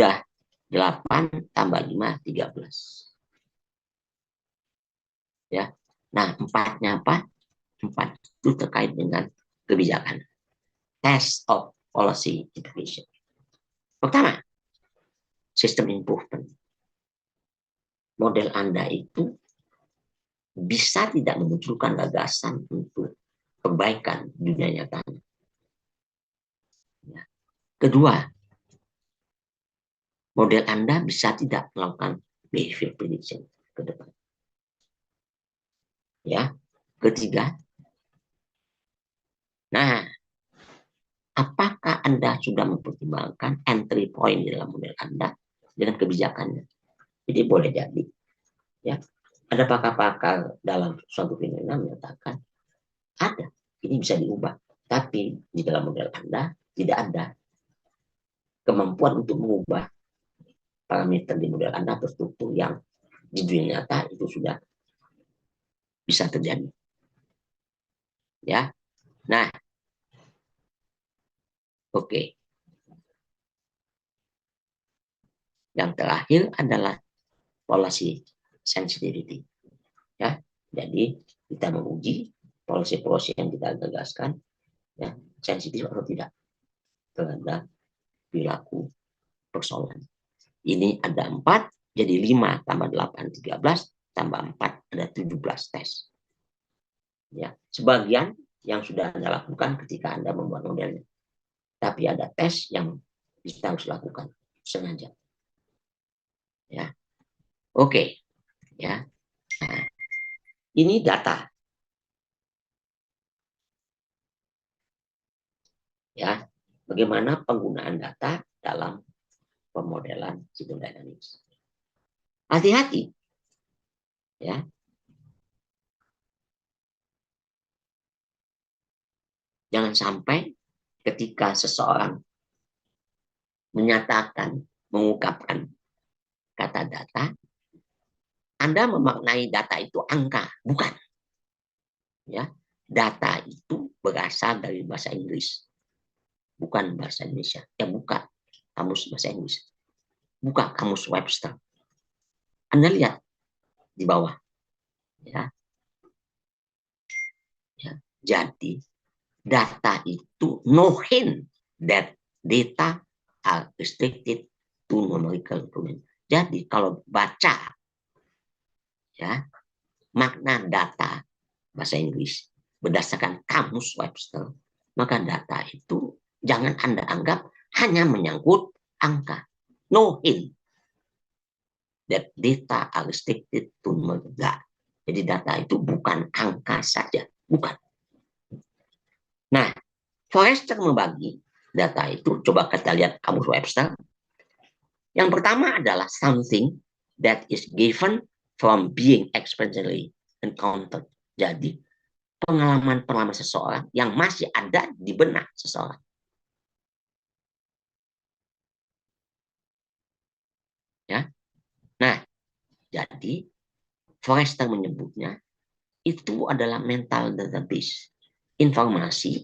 Udah 8 tambah 5, 13. Ya. Nah, 4-nya apa? 4 itu terkait dengan kebijakan. Test of policy implication. Pertama, sistem improvement. Model Anda itu bisa tidak memunculkan gagasan untuk perbaikan dunia nyata. Ya. Kedua, model Anda bisa tidak melakukan behavior prediction ke depan. Ya. Ketiga, nah, apakah Anda sudah mempertimbangkan entry point di dalam model Anda dengan kebijakannya? Jadi boleh jadi, ya, ada pakar-pakar dalam suatu fenomena menyatakan ada, ini bisa diubah, tapi di dalam model Anda tidak ada kemampuan untuk mengubah parameter di model Anda atau struktur yang di dunia nyata itu sudah bisa terjadi. Ya, nah, oke. Yang terakhir adalah policy sensitivity. Ya, jadi kita menguji policy-policy yang kita gagaskan, ya, sensitif atau tidak terhadap perilaku persoalan. Ini ada 4, jadi 5 tambah 8, 13, tambah 4, ada 17 tes. Ya, sebagian yang sudah Anda lakukan ketika Anda membuat modelnya. Tapi ada tes yang kita harus lakukan sengaja. Ya, oke. Ya, nah, ini data. Ya, bagaimana penggunaan data dalam pemodelan sistem dynamics. Hati-hati, ya. Jangan sampai ketika seseorang menyatakan, mengungkapkan kata data, Anda memaknai data itu angka, bukan. Ya, data itu berasal dari bahasa Inggris, bukan bahasa Indonesia. Ya, buka kamus bahasa Inggris, buka kamus Webster. Anda lihat di bawah, ya. Ya, jadi data itu no hint that data are restricted to numerical domain. Jadi kalau baca, ya, makna data bahasa Inggris berdasarkan kamus Webster, maka data itu jangan Anda anggap hanya menyangkut angka. No hint that data are restricted to numerical. Jadi data itu bukan angka saja, bukan. Nah, Forrester membagi data itu, coba kita lihat kamus Webster. Yang pertama adalah something that is given from being experientially encountered. Jadi, pengalaman-pengalaman seseorang yang masih ada di benak seseorang. Ya. Nah, jadi Forrester menyebutnya itu adalah mental database, informasi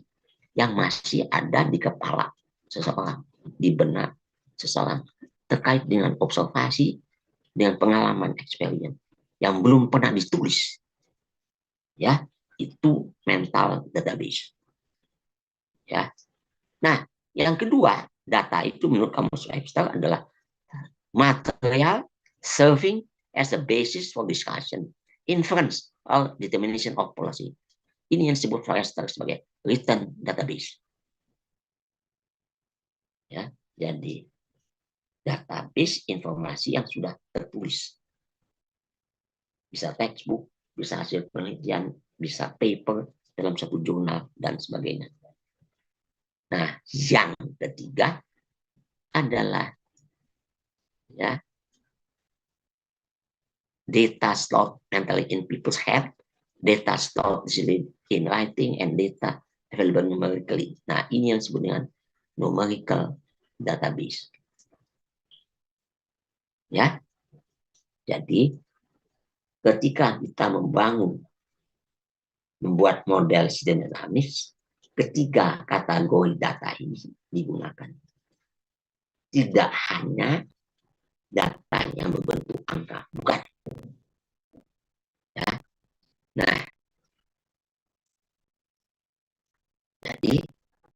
yang masih ada di kepala seseorang, di benak seseorang, terkait dengan observasi, dengan pengalaman experience yang belum pernah ditulis. Ya, itu mental database. Ya. Nah, yang kedua, data itu menurut kamus Webster adalah material serving as a basis for discussion, inference, or determination of policy. Ini yang disebut Forrester sebagai written database. Ya, jadi database informasi yang sudah tertulis. Bisa textbook, bisa hasil penelitian, bisa paper dalam satu jurnal, dan sebagainya. Nah, yang ketiga adalah, ya, data stored mentally in people's head, data stored in writing, and data available numerically. Nah, ini yang disebut dengan numerical database. Ya, jadi ketika kita membuat model sistem dinamis, ketiga kategori data ini digunakan. tidak hanya data yang berbentuk angka, bukan. Ya. Nah, jadi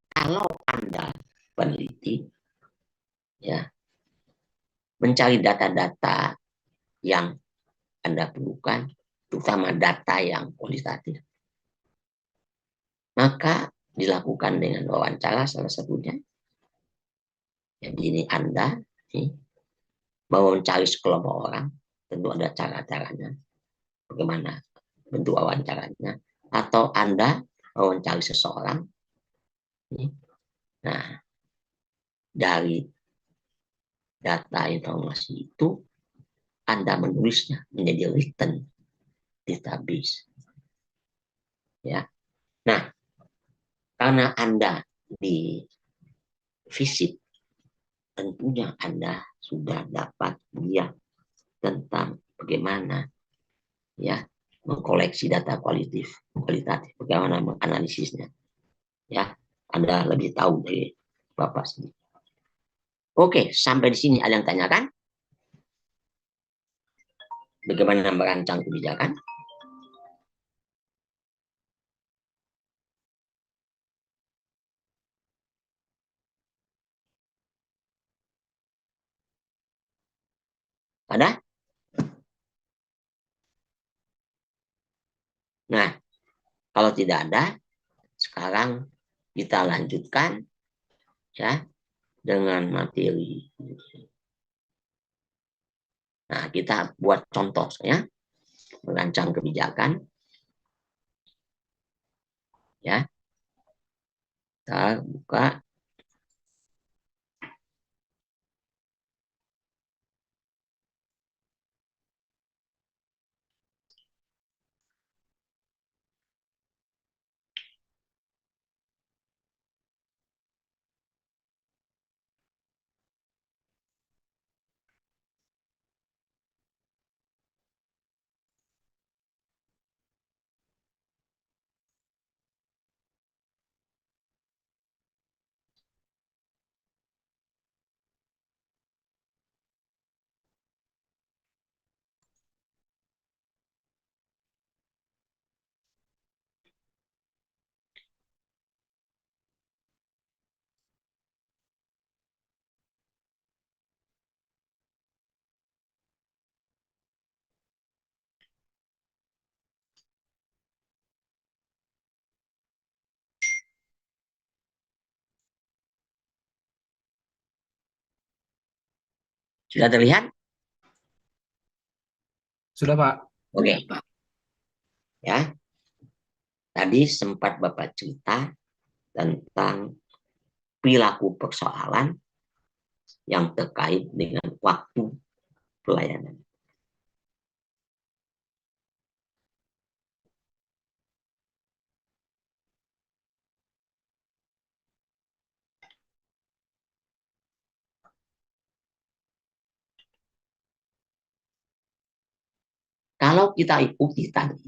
kalau Anda peneliti, ya, mencari data-data yang Anda perlukan, terutama data yang kualitatif, maka dilakukan dengan wawancara salah satunya. Jadi ini Anda mau mencari sekelompok orang, tentu ada cara-caranya, bagaimana bentuk wawancaranya, atau Anda mau mencari seseorang. Nah, dari data informasi itu Anda menulisnya menjadi written database. Ya. Nah, karena Anda di visit, tentunya Anda sudah dapat lihat tentang bagaimana ya mengkoleksi data kualitatif, bagaimana menganalisisnya. Ya, Anda lebih tahu dari Bapak sendiri. Oke, sampai di sini ada yang tanyakan? Bagaimana merancang kebijakan? Ada? Nah, kalau tidak ada, sekarang kita lanjutkan ya dengan materi. Nah, kita buat contoh ya, merancang kebijakan. Ya, kita buka. Sudah terlihat? Sudah, Pak. Oke, Pak. Ya, tadi sempat Bapak cerita tentang perilaku persoalan yang terkait dengan waktu pelayanan. Kalau kita ikuti tadi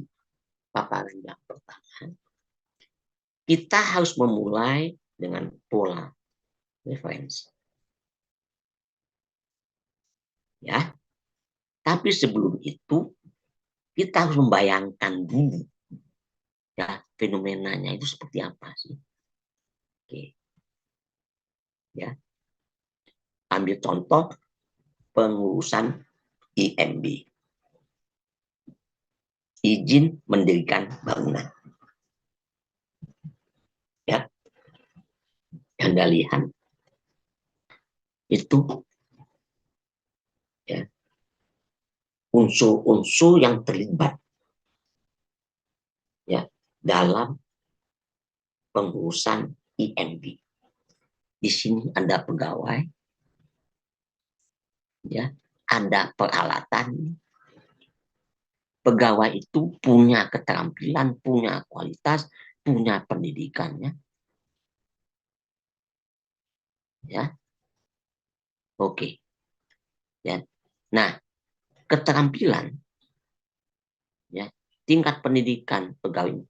paparan yang pertama, kita harus memulai dengan pola referensi. Ya, tapi sebelum itu kita harus membayangkan dulu ya fenomenanya itu seperti apa sih. Oke. Ya. Ambil contoh pengurusan IMB. Izin mendirikan bangunan. Ya. Anda lihat itu ya unsur-unsur yang terlibat ya dalam pengurusan IMB. Di sini ada pegawai, ya, ada peralatan. Pegawai itu punya keterampilan, punya kualitas, punya pendidikannya, ya, oke, ya. Nah, keterampilan, ya, tingkat pendidikan pegawai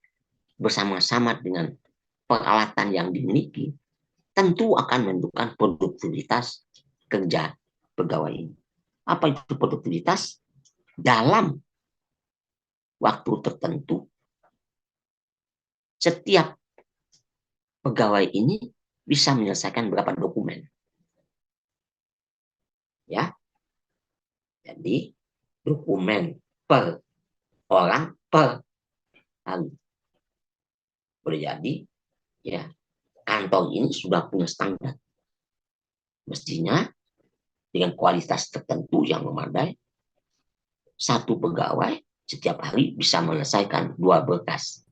bersama-sama dengan peralatan yang dimiliki tentu akan menentukan produktivitas kerja pegawai ini. Apa itu produktivitas? Dalam waktu tertentu, setiap pegawai ini bisa menyelesaikan berapa dokumen. Ya, jadi dokumen per orang per hari. Boleh jadi, ya, kantor ini sudah punya standar. Mestinya dengan kualitas tertentu yang memadai, satu pegawai setiap hari bisa menyelesaikan 2 berkas,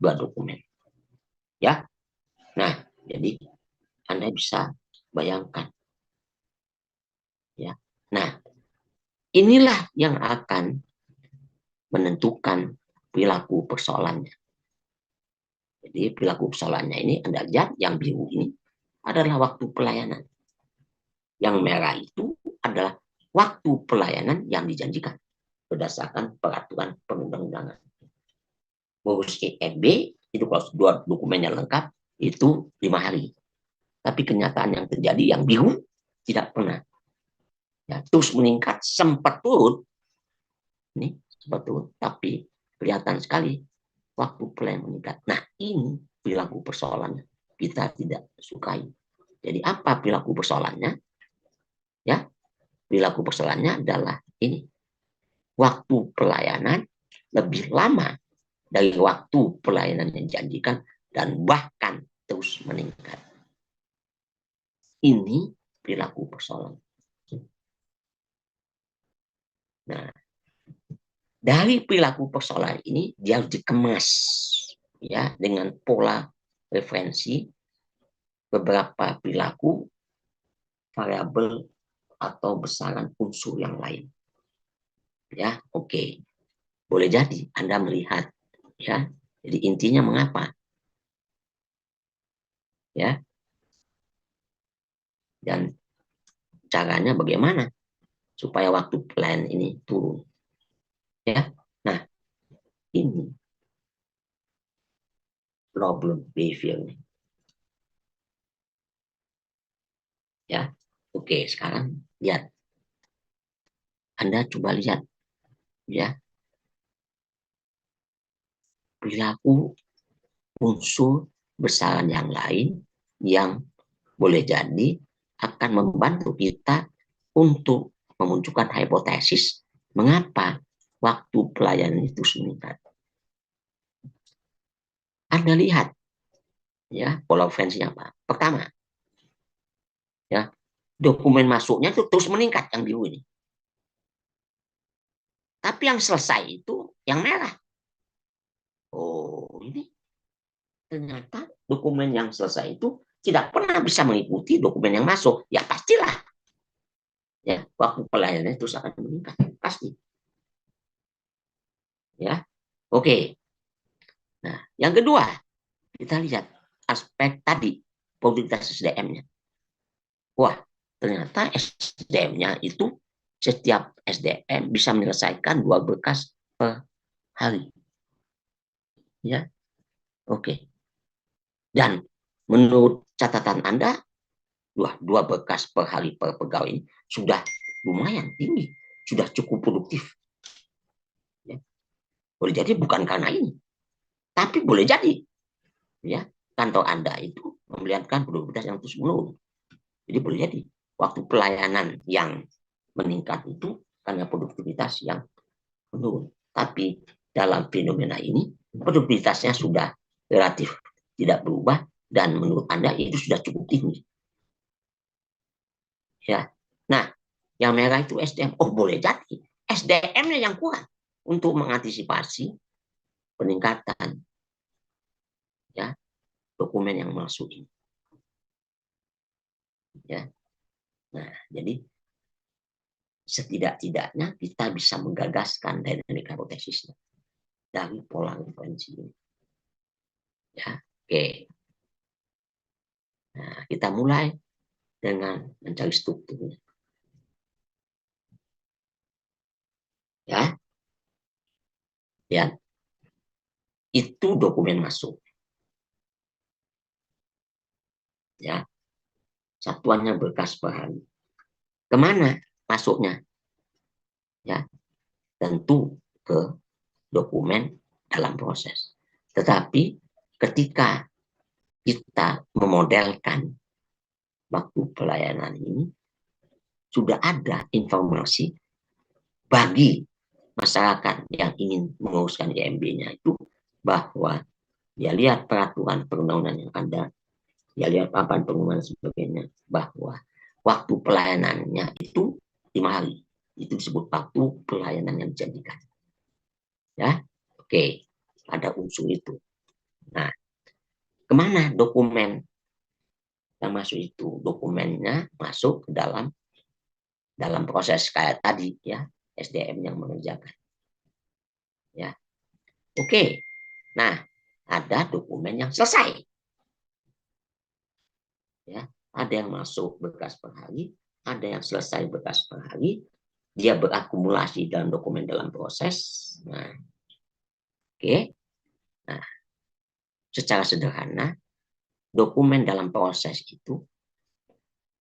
2 dokumen. Ya, nah, jadi Anda bisa bayangkan. Ya, nah, inilah yang akan menentukan perilaku persoalannya. Jadi perilaku persoalannya ini Anda lihat yang biru ini adalah waktu pelayanan. Yang merah itu adalah waktu pelayanan yang dijanjikan berdasarkan peraturan perundang-undangan. Ngurus EMB itu kalau 2 dokumennya lengkap itu 5 hari. Tapi kenyataan yang terjadi yang biru tidak pernah. Ya, terus meningkat, sempat turun. Ini sempat turun, tapi kelihatan sekali waktu pelayanan meningkat. Nah, ini perilaku persoalannya. Kita tidak sukai. Jadi apa perilaku persoalannya? Ya, perilaku persoalannya adalah ini. Waktu pelayanan lebih lama dari waktu pelayanan yang dijanjikan dan bahkan terus meningkat. Ini perilaku persoalan. Nah, dari perilaku persoalan ini dia harus dikemas ya dengan pola referensi beberapa perilaku variabel atau besaran unsur yang lain. Ya, oke. Boleh jadi Anda melihat ya. Jadi intinya mengapa? Ya. Dan caranya bagaimana supaya waktu plan ini turun. Ya. Nah, ini problem behavior. Ya. Oke, sekarang lihat. Anda coba lihat ya. Perilaku unsur besaran yang lain yang boleh jadi akan membantu kita untuk memunculkan hipotesis mengapa waktu pelayanan itu meningkat. Anda lihat ya pola referensinya apa? Pertama, ya dokumen masuknya itu terus meningkat yang biru ini. Tapi yang selesai itu yang merah. Oh, ini ternyata dokumen yang selesai itu tidak pernah bisa mengikuti dokumen yang masuk. Ya pastilah. Ya, waktu pelayanan itu akan meningkat. Pasti. Ya, oke. Nah, yang kedua, kita lihat aspek tadi, produktivitas SDM-nya. Wah, ternyata SDM-nya itu setiap SDM bisa menyelesaikan 2 berkas per hari. Ya, oke. Dan menurut catatan Anda, 2 berkas per hari per pegawai ini sudah lumayan tinggi, sudah cukup produktif. Ya. Boleh jadi bukan karena ini, tapi boleh jadi ya kantor Anda itu memperlihatkan produktivitas yang terus menurun. Jadi boleh jadi waktu pelayanan yang meningkat itu karena produktivitas yang menurun. Tapi dalam fenomena ini produktivitasnya sudah relatif tidak berubah dan menurut Anda itu sudah cukup tinggi. Ya. Nah, yang merah itu SDM. Oh, boleh jadi SDM-nya yang kurang untuk mengantisipasi peningkatan ya dokumen yang masuk ini. Ya. Nah, jadi setidak-tidaknya kita bisa menggagaskan dinamika hipotesisnya dari pola referensi ini. Ya, oke. Nah, kita mulai dengan mencari strukturnya. Ya, ya, itu dokumen masuk. Ya, satuannya berkas per hari. Kemana masuknya? Ya, tentu ke dokumen dalam proses. Tetapi ketika kita memodelkan waktu pelayanan ini, sudah ada informasi bagi masyarakat yang ingin menguruskan IMB-nya itu, bahwa dia lihat peraturan perundang-undangan yang ada, dia lihat papan pengumuman sebagainya, bahwa waktu pelayanannya itu 5 hari. Itu disebut waktu pelayanan yang dijanjikan. Ya, oke, ada unsur itu. Nah, kemana dokumen yang masuk itu? Dokumennya masuk ke dalam proses kayak tadi ya, SDM yang mengerjakan. Ya, oke. Nah, ada dokumen yang selesai. Ya, ada yang masuk berkas per hari, ada yang selesai berkas per hari, dia berakumulasi dalam dokumen dalam proses. Nah, oke. Nah, secara sederhana, dokumen dalam proses itu,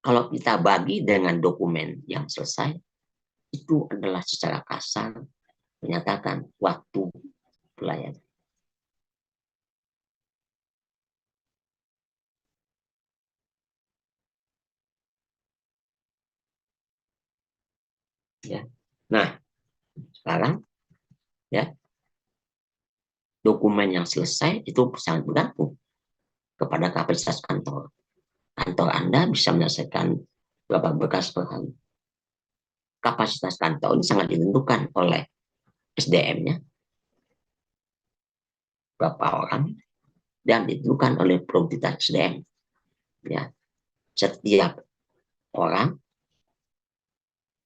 kalau kita bagi dengan dokumen yang selesai, itu adalah secara kasar menyatakan waktu pelayanan. Ya. Nah, sekarang ya, dokumen yang selesai itu sangat bergantung kepada kapasitas kantor. Kantor Anda bisa menyelesaikan berapa berkas per hari. Kapasitas kantor ini sangat ditentukan oleh SDM-nya, berapa orang, dan ditentukan oleh produktivitas SDM. Ya, setiap orang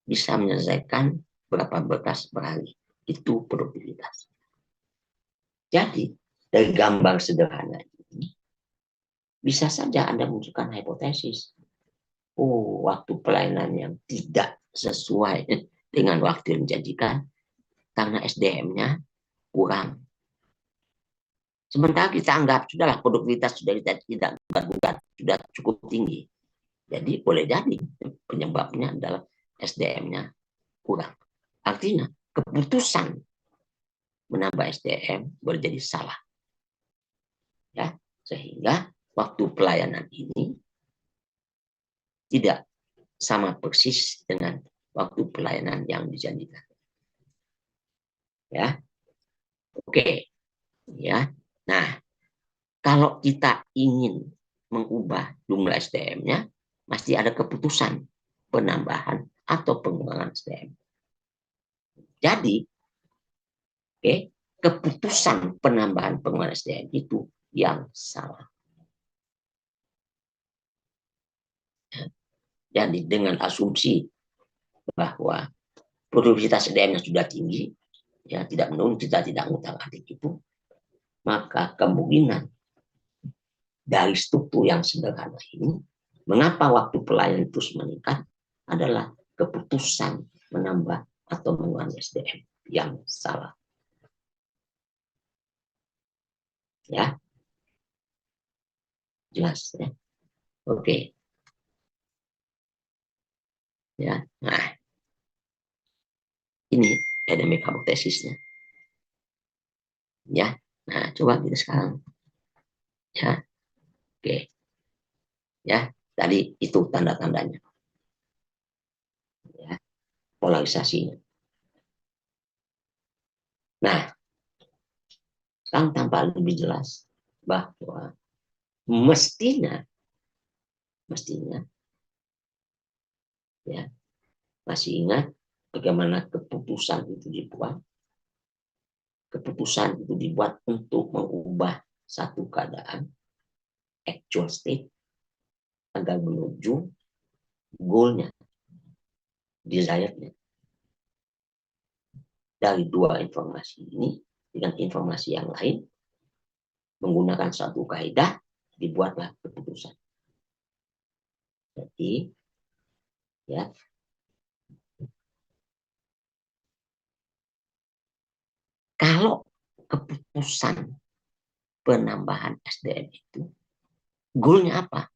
bisa menyelesaikan berapa berkas per hari. Itu produktivitas. Jadi, dari gambar sederhana ini, bisa saja Anda munculkan hipotesis. Oh, waktu pelayanan yang tidak sesuai dengan waktu yang dijanjikan karena SDM-nya kurang. Sementara kita anggap sudahlah produktivitas sudah tidak bukan sudah cukup tinggi. Jadi boleh jadi penyebabnya adalah SDM-nya kurang. Artinya keputusan menambah SDM boleh jadi salah. Ya, sehingga waktu pelayanan ini tidak sama persis dengan waktu pelayanan yang dijanjikan. Ya, oke. Ya, nah kalau kita ingin mengubah jumlah SDM-nya, pasti ada keputusan penambahan atau pengurangan SDM. Jadi, oke, keputusan penambahan pengurangan SDM itu yang salah. Jadi dengan asumsi bahwa produktivitas SDM-nya sudah tinggi, ya tidak menurun, kita tidak ngutang-atik itu, maka kemungkinan dari struktur yang sederhana ini, mengapa waktu pelayanan terus meningkat adalah keputusan menambah atau mengurangi SDM yang salah. Ya, jelas ya. Oke. Ya, nah ini epidemic hypotesisnya. Ya, nah coba kita sekarang. Ya, oke. Ya, tadi itu tanda-tandanya. Ya, polarisasinya. Nah, sekarang tampak lebih jelas bahwa mestinya ya, masih ingat bagaimana keputusan itu dibuat. Keputusan itu dibuat untuk mengubah satu keadaan actual state agar menuju goalnya, desired-nya. Dari dua informasi ini dengan informasi yang lain, menggunakan satu kaidah, dibuatlah keputusan. Jadi, ya, kalau keputusan penambahan SDM itu, goalnya apa?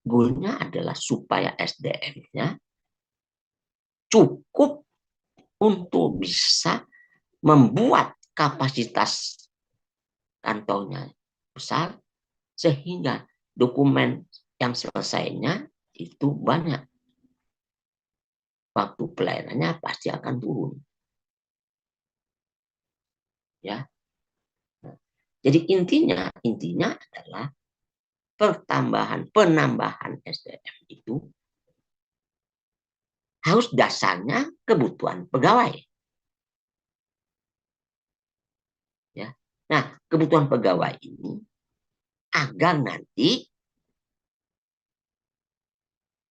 Goalnya adalah supaya SDM-nya cukup untuk bisa membuat kapasitas kantornya besar, sehingga dokumen yang selesainya itu banyak. Waktu pelayanannya pasti akan turun. Ya. Jadi intinya adalah penambahan SDM itu harus dasarnya kebutuhan pegawai. Ya. Nah, kebutuhan pegawai ini agar nanti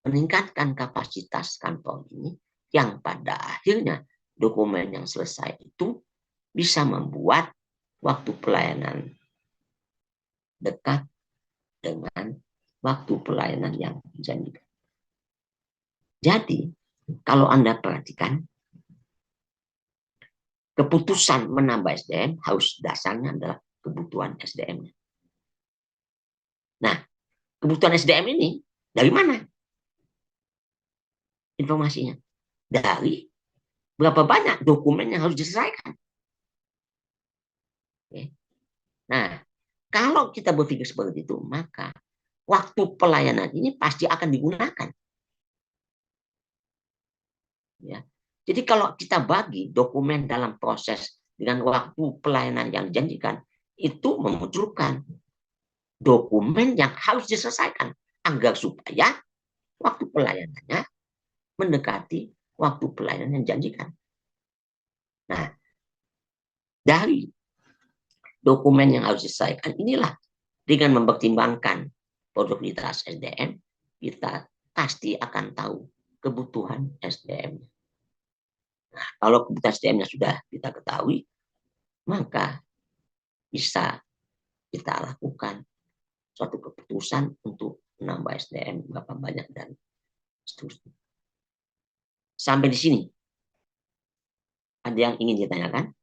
meningkatkan kapasitas kantor ini, yang pada akhirnya dokumen yang selesai itu bisa membuat waktu pelayanan dekat dengan waktu pelayanan yang dijanjikan. Jadi, kalau Anda perhatikan, keputusan menambah SDM harus dasarnya adalah kebutuhan SDM-nya. Nah, kebutuhan SDM ini dari mana informasinya? Dari berapa banyak dokumen yang harus diselesaikan. Oke. Nah, kalau kita berpikir seperti itu, maka waktu pelayanan ini pasti akan digunakan. Ya. Jadi kalau kita bagi dokumen dalam proses dengan waktu pelayanan yang dijanjikan, itu memunculkan dokumen yang harus diselesaikan agar supaya waktu pelayanannya mendekati waktu pelayanan yang dijanjikan. Nah, dari dokumen yang harus diselesaikan inilah, dengan mempertimbangkan produktivitas SDM, kita pasti akan tahu kebutuhan SDM. Nah, kalau kebutuhan SDM-nya sudah kita ketahui, maka bisa kita lakukan suatu keputusan untuk menambah SDM berapa banyak dan seterusnya. Sampai di sini, ada yang ingin ditanyakan?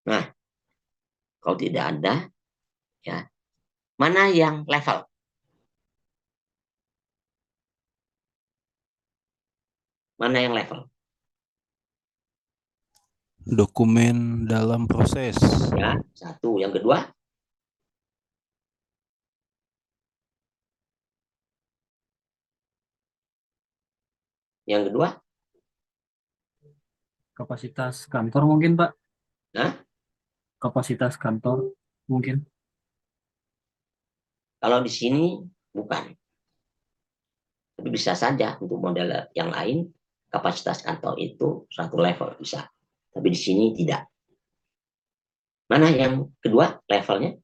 Nah, kalau tidak ada, ya, mana yang level? Mana yang level? Dokumen dalam proses. Ya, satu. Yang kedua? Yang kedua? Kapasitas kantor mungkin, Pak. Nah, Kapasitas kantor mungkin. kalau di sini bukan. Tapi bisa saja untuk model yang lain, kapasitas kantor itu satu level bisa. Tapi di sini tidak. Mana yang kedua levelnya?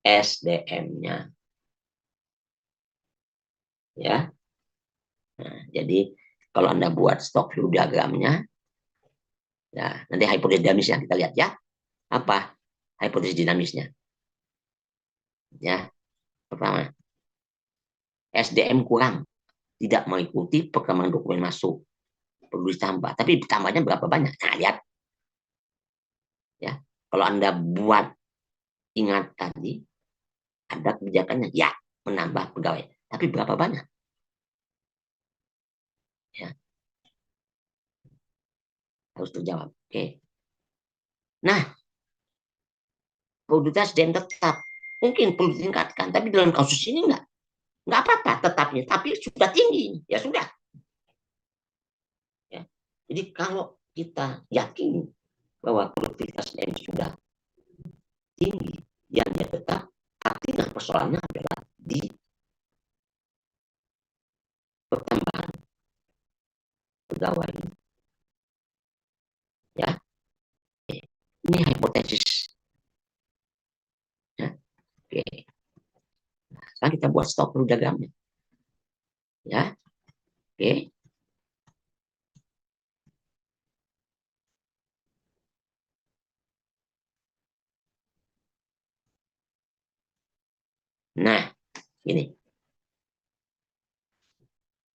SDM-nya. Ya. Nah, jadi kalau Anda buat stock view diagramnya, ya, nanti hipotesis dinamisnya kita lihat ya. Apa hipotesis dinamisnya? Ya, pertama, SDM kurang, tidak mengikuti perkembangan dokumen masuk, perlu ditambah. Tapi ditambahnya berapa banyak? Nah, lihat. Ya, kalau Anda buat, ingat tadi, ada kebijakannya, ya, menambah pegawai. Tapi berapa banyak? Ya, harus terjawab. Oke. Nah, produktivitas SDM tetap mungkin perlu ditingkatkan, tapi dalam kasus ini nggak apa-apa tetapnya, tapi sudah tinggi, ya sudah. Ya. Jadi kalau kita yakin bahwa produktivitas SDM sudah tinggi, yang dia tetap, artinya persoalannya adalah di pertambahan pegawai. Ya, ini hipotesis. Ya. Oke. Nah, sekarang kita buat stok diagramnya. Ya, oke. Nah, ini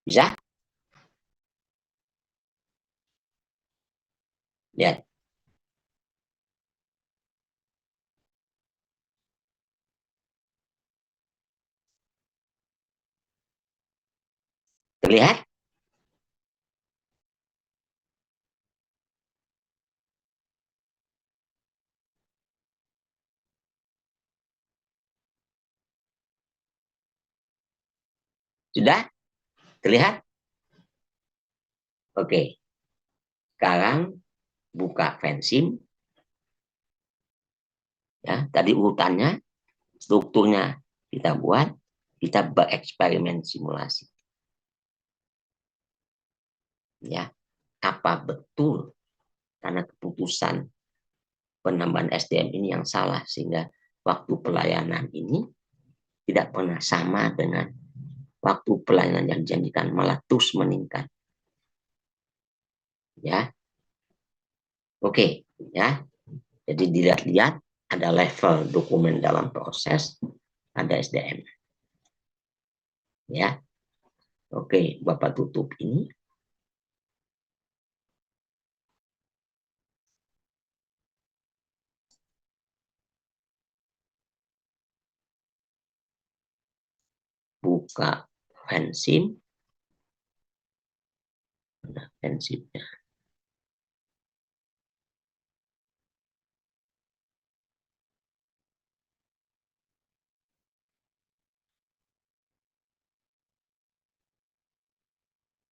Bisa? Lihat. Terlihat? Sudah? Terlihat? Oke. Sekarang buka Vensim. Ya, tadi urutannya, strukturnya kita buat, kita bereksperimen simulasi. Ya, apa betul karena keputusan penambahan SDM ini yang salah sehingga waktu pelayanan ini tidak pernah sama dengan waktu pelayanan yang dijanjikan, malah terus meningkat. Ya, oke, ya. Jadi dilihat-lihat ada level dokumen dalam proses, ada SDM. Ya, oke, Bapak tutup ini. Buka Vensim. Vensimnya.